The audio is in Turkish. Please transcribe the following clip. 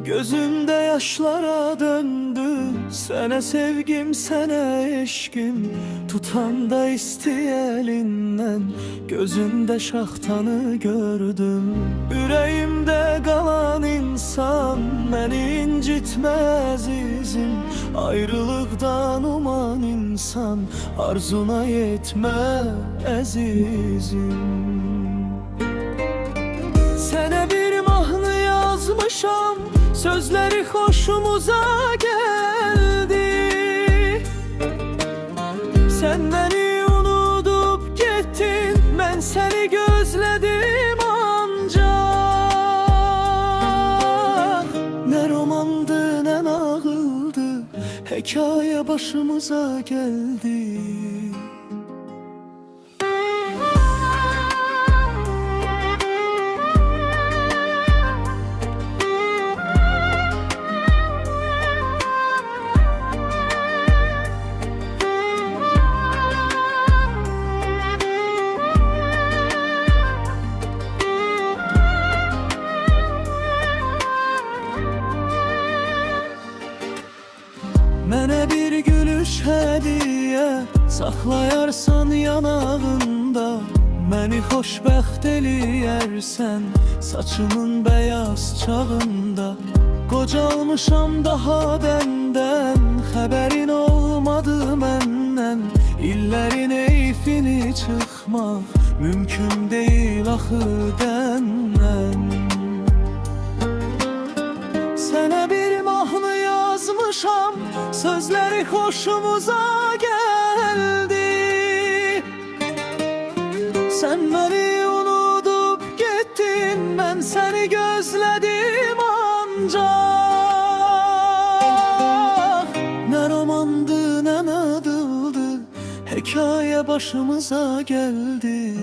Gözümde yaşlara döndü. Sene sevgim, sene eşkim. Tutan da isteyelinden. Gözünde şahtanı gördüm. Yüreğimde kalan insan beni incitmez izim. Ayrılıktan uman insan arzuna yetme ezizim. Sene bir mahnı yazmışam, sözleri hoşumuza geldi. Sen beni unutup gittin, ben seni gözledim ancak. Ne romandı ne nağıldı, hikaye başımıza geldi. Mənə bir gülüş hediye, saklayarsan yanağında. Məni xoşbəxt eləyərsən saçımın beyaz çağında. Qocalmışam daha bəndən, xəbərin olmadı məndən. İllərin eyfini çıxmaq mümkün deyil axı dəndən. Sənə bir mahnı yazmışam, sözleri hoşumuza geldi. Sen beni unutup gittin, ben seni gözledim ancak. Ne romandı ne nadıldı, hikaye başımıza geldi.